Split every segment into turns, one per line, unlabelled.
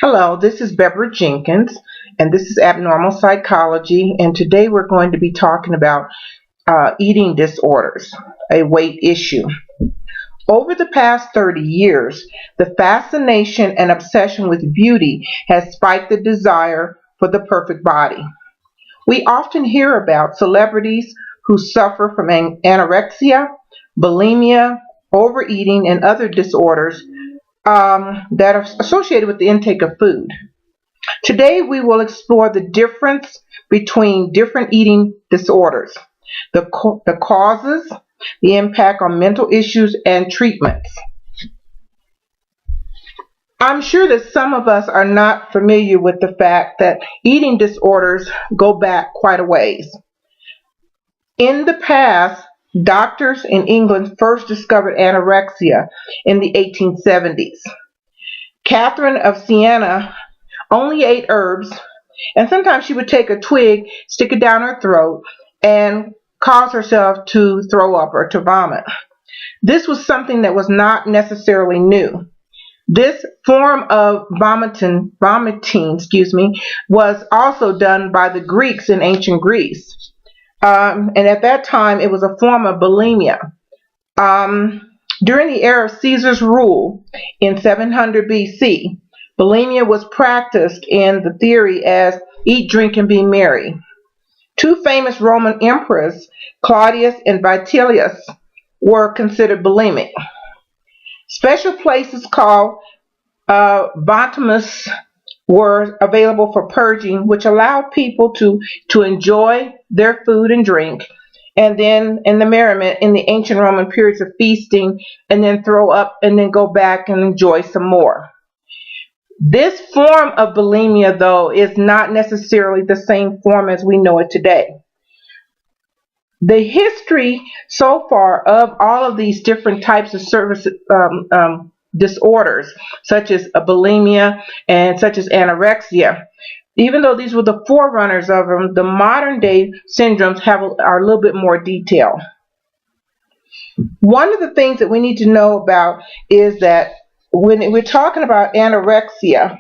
Hello, this is Beverly Jenkins, and this is Abnormal Psychology, and today we're going to be talking about eating disorders, a weight issue. Over the past 30 years, the fascination and obsession with beauty has spiked the desire for the perfect body. We often hear about celebrities who suffer from anorexia, bulimia, overeating, and other disorders that are associated with the intake of food. Today, we will explore the difference between different eating disorders, the causes, the impact on mental issues, and treatments. I'm sure that some of us are not familiar with the fact that eating disorders go back quite a ways. In the past, doctors in England first discovered anorexia in the 1870s. Catherine of Siena only ate herbs, and sometimes she would take a twig, stick it down her throat, and cause herself to throw up or to vomit. This was something that was not necessarily new. This form of vomiting, was also done by the Greeks in ancient Greece. And at that time, it was a form of bulimia. During the era of Caesar's rule in 700 BC, bulimia was practiced in the theory as eat, drink, and be merry. Two famous Roman emperors, Claudius and Vitellius, were considered bulimic. Special places called botemus were available for purging, which allowed people to enjoy their food and drink, and then in the merriment in the ancient Roman periods of feasting, and then throw up and then go back and enjoy some more. This form of bulimia, though, is not necessarily the same form as we know it today. The history so far of all of these different types of disorders, such as bulimia and such as anorexia, even though these were the forerunners of them, the modern day syndromes are a little bit more detailed. One of the things that we need to know about is that when we're talking about anorexia,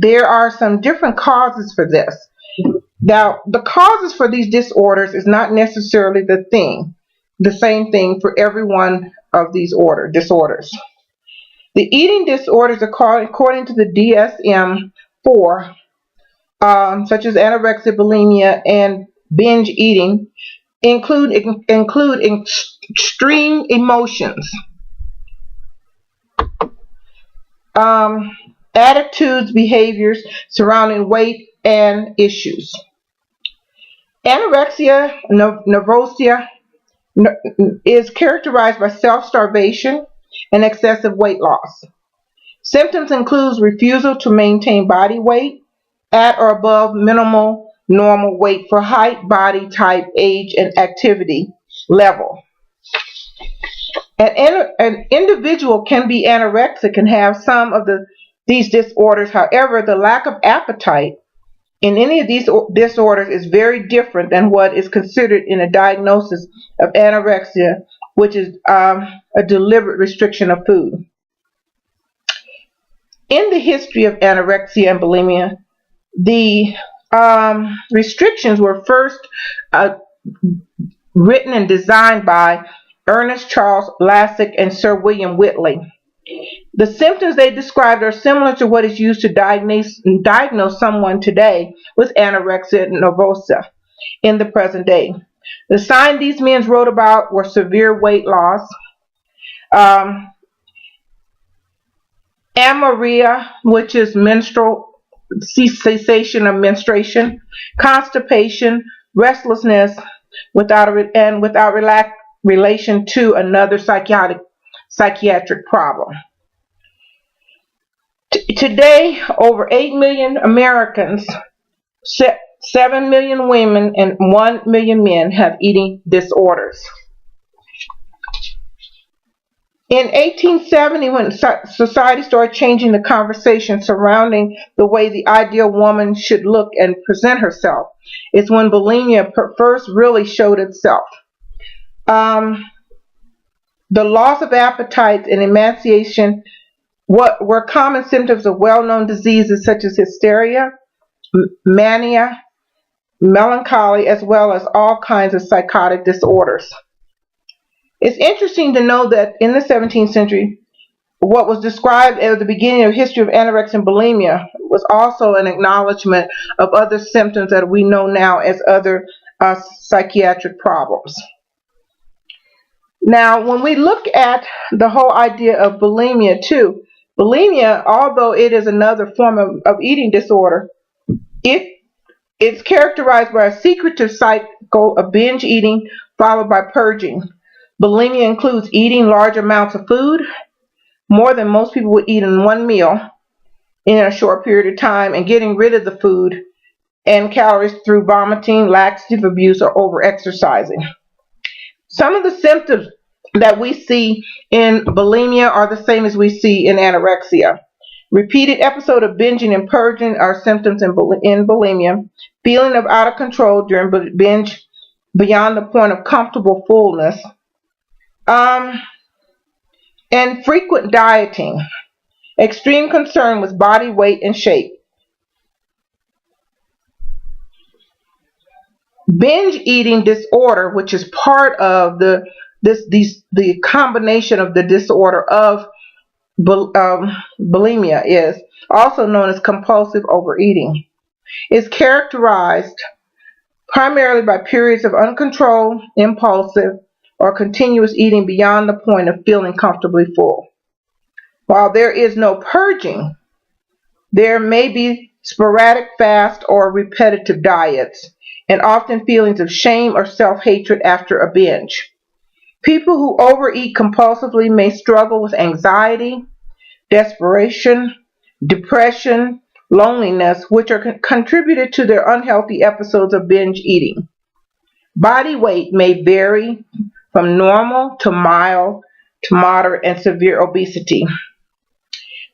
there are some different causes for this. Now, the causes for these disorders is not necessarily the same thing for every one of these disorders. The eating disorders, according to the DSM-4, such as anorexia, bulimia, and binge eating, include extreme emotions, attitudes, behaviors surrounding weight and issues. Anorexia nervosa is characterized by self-starvation and excessive weight loss. Symptoms include refusal to maintain body weight at or above minimal normal weight for height, body type, age, and activity level. An individual can be anorexic and have some of these disorders. However, the lack of appetite in any of these disorders is very different than what is considered in a diagnosis of anorexia, which is a deliberate restriction of food. In the history of anorexia and bulimia, the restrictions were first written and designed by Ernest Charles Lassick and Sir William Whitley. The symptoms they described are similar to what is used to diagnose someone today with anorexia nervosa in the present day. The signs these men wrote about were severe weight loss, amenorrhea, which is cessation of menstruation, constipation, restlessness, without relation to another psychiatric problem. Today, over 8 million Americans, 7 million women, and 1 million men have eating disorders. In 1870, when society started changing the conversation surrounding the way the ideal woman should look and present herself, is when bulimia first really showed itself. The loss of appetite and emaciation What were common symptoms of well-known diseases such as hysteria, mania, melancholy, as well as all kinds of psychotic disorders. It's interesting to know that in the 17th century, what was described as the beginning of history of anorexia and bulimia was also an acknowledgement of other symptoms that we know now as other psychiatric problems. Now, when we look at the whole idea of bulimia too, bulimia, although it is another form of eating disorder, it's characterized by a secretive cycle of binge eating followed by purging. Bulimia includes eating large amounts of food, more than most people would eat in one meal in a short period of time, and getting rid of the food and calories through vomiting, laxative abuse, or overexercising. Some of the symptoms that we see in bulimia are the same as we see in anorexia. Repeated episode of binging and purging are symptoms in bulimia. Feeling of out of control during binge beyond the point of comfortable fullness. And frequent dieting. Extreme concern with body weight and shape. Binge eating disorder, which is part of the combination of the disorder of bulimia, is also known as compulsive overeating. Is characterized primarily by periods of uncontrolled, impulsive, or continuous eating beyond the point of feeling comfortably full. While there is no purging, there may be sporadic fast or repetitive diets, and often feelings of shame or self-hatred after a binge. People who overeat compulsively may struggle with anxiety, desperation, depression, loneliness, which are contributed to their unhealthy episodes of binge eating. Body weight may vary from normal to mild to moderate and severe obesity.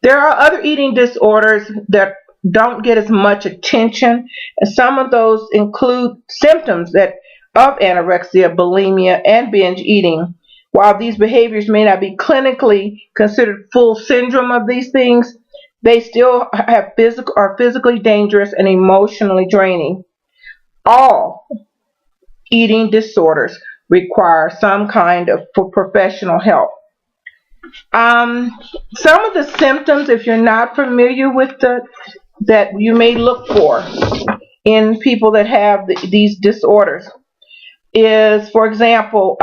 There are other eating disorders that don't get as much attention, and some of those include symptoms of anorexia, bulimia, and binge eating. While these behaviors may not be clinically considered full syndrome of these things, they still are physically dangerous and emotionally draining. All eating disorders require some kind of professional help. Some of the symptoms, if you're not familiar with that you may look for in people that have these disorders is, for example,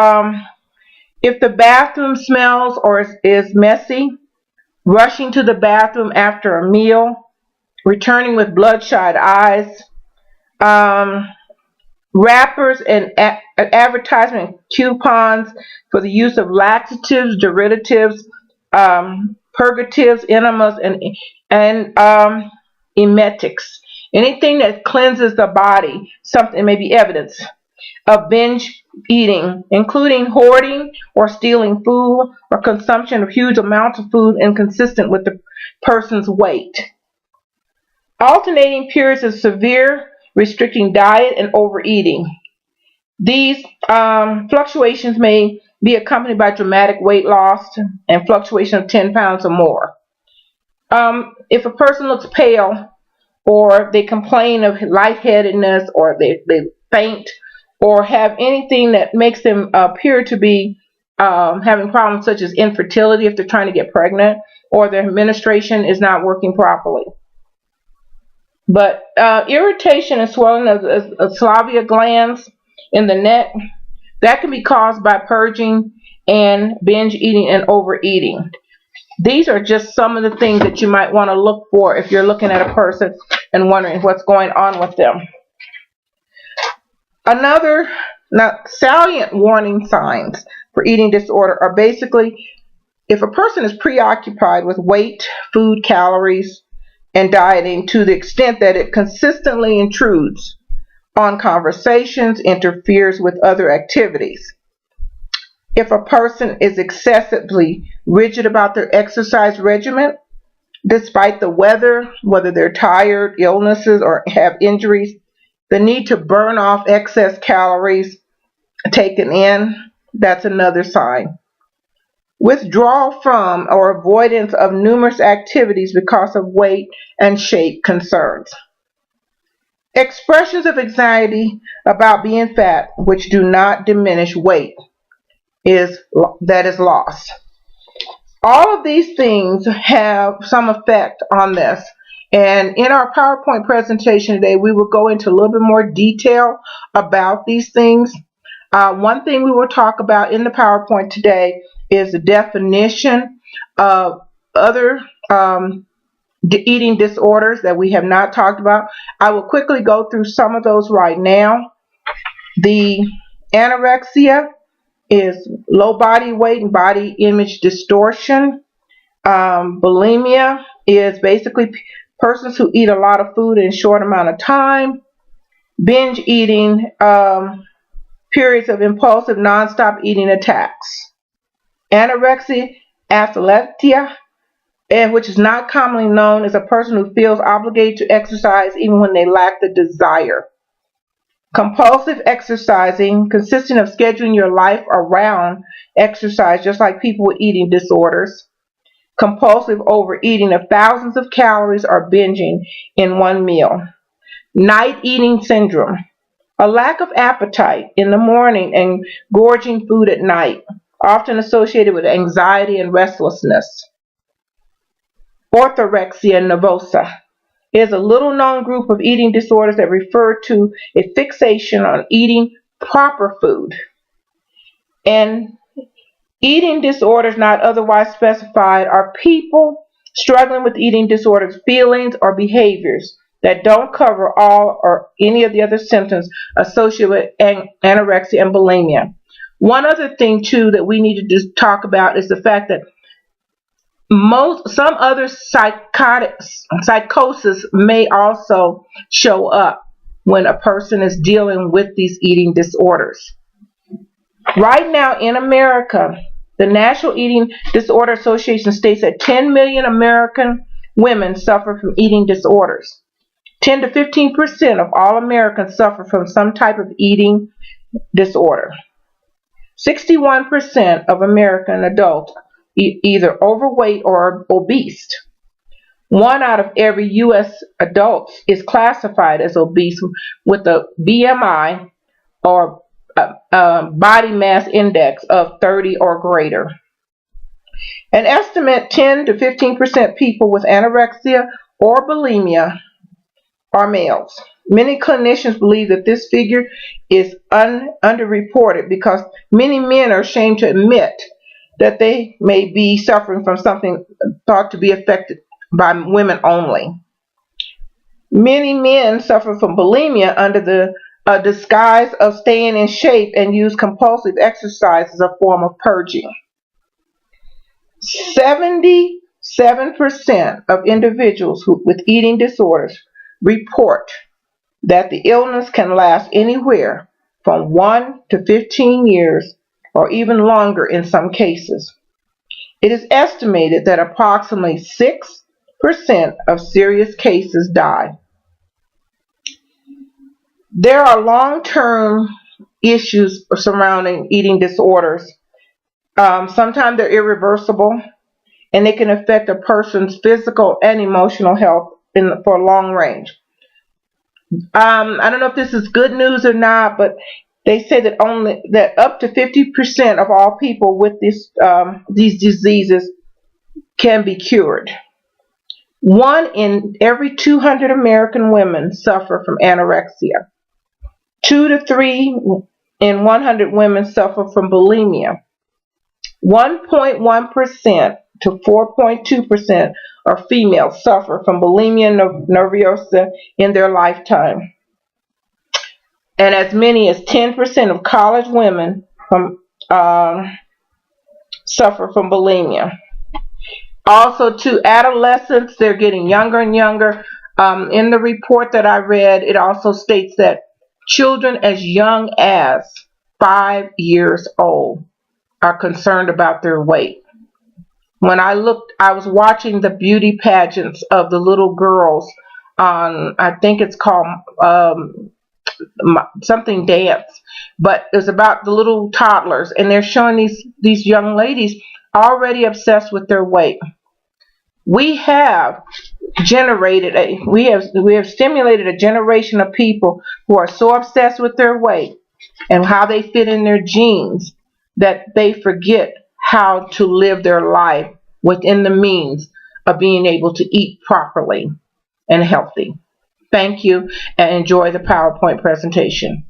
if the bathroom smells or is messy, rushing to the bathroom after a meal, returning with bloodshot eyes, wrappers and advertisement coupons for the use of laxatives, diuretives, purgatives, enemas, and emetics. Anything that cleanses the body, something may be evidence of binge eating, including hoarding or stealing food or consumption of huge amounts of food inconsistent with the person's weight. Alternating periods of severe restricting diet and overeating. These fluctuations may be accompanied by dramatic weight loss and fluctuation of 10 pounds or more. If a person looks pale, or they complain of lightheadedness, or they faint, or have anything that makes them appear to be having problems such as infertility if they're trying to get pregnant, or their menstruation is not working properly. But irritation and swelling of salivary glands in the neck, that can be caused by purging and binge eating and overeating. These are just some of the things that you might want to look for if you're looking at a person and wondering what's going on with them. Another salient warning signs for eating disorder are basically if a person is preoccupied with weight, food, calories, and dieting to the extent that it consistently intrudes on conversations, interferes with other activities. If a person is excessively rigid about their exercise regimen, despite the weather, whether they're tired, illnesses, or have injuries, the need to burn off excess calories taken in, that's another sign. withdrawal from or avoidance of numerous activities because of weight and shape concerns. Expressions of anxiety about being fat which do not diminish weight is loss. All of these things have some effect on this. And in our PowerPoint presentation today, we will go into a little bit more detail about these things. One thing we will talk about in the PowerPoint today is the definition of other eating disorders that we have not talked about. I will quickly go through some of those right now. The anorexia is low body weight and body image distortion. Bulimia is basically persons who eat a lot of food in a short amount of time. Binge eating, periods of impulsive nonstop eating attacks. Anorexia, athletia, which is not commonly known as a person who feels obligated to exercise even when they lack the desire. Compulsive exercising, consisting of scheduling your life around exercise, just like people with eating disorders. Compulsive overeating of thousands of calories or binging in one meal. Night eating syndrome, a lack of appetite in the morning and gorging food at night, often associated with anxiety and restlessness. Orthorexia nervosa is a little-known group of eating disorders that refer to a fixation on eating proper food. And eating disorders not otherwise specified are people struggling with eating disorders, feelings, or behaviors that don't cover all or any of the other symptoms associated with anorexia and bulimia. One other thing, too, that we need to just talk about is the fact that some other psychosis may also show up when a person is dealing with these eating disorders. Right now in America, the National Eating Disorder Association states that 10 million American women suffer from eating disorders. 10 to 15% of all Americans suffer from some type of eating disorder. 61% of American adults either overweight or obese. 1 out of every U.S. adult is classified as obese with a BMI or body mass index of 30 or greater. An estimate 10 to 15% people with anorexia or bulimia are males. Many clinicians believe that this figure is underreported because many men are ashamed to admit that they may be suffering from something thought to be affected by women only. Many men suffer from bulimia under the disguise of staying in shape and use compulsive exercise as a form of purging. 77% of individuals with eating disorders report that the illness can last anywhere from 1 to 15 years or even longer in some cases. It is estimated that approximately 6% of serious cases die. There are long-term issues surrounding eating disorders. Sometimes they're irreversible, and they can affect a person's physical and emotional health for long range. I don't know if this is good news or not, but they say that up to 50% of all people with these diseases can be cured. 1 in every 200 American women suffer from anorexia. 2 to 3 in 100 women suffer from bulimia. 1.1% to 4.2% of females suffer from bulimia nervosa in their lifetime. And as many as 10% of college women suffer from bulimia. Also, to adolescents, they're getting younger and younger. In the report that I read, it also states that children as young as 5 years old are concerned about their weight. When I was watching the beauty pageants of the little girls on, I think it's called something dance, but it's about the little toddlers, and they're showing these young ladies already obsessed with their weight. We have we have stimulated a generation of people who are so obsessed with their weight and how they fit in their genes that they forget how to live their life within the means of being able to eat properly and healthy. Thank you and enjoy the PowerPoint presentation.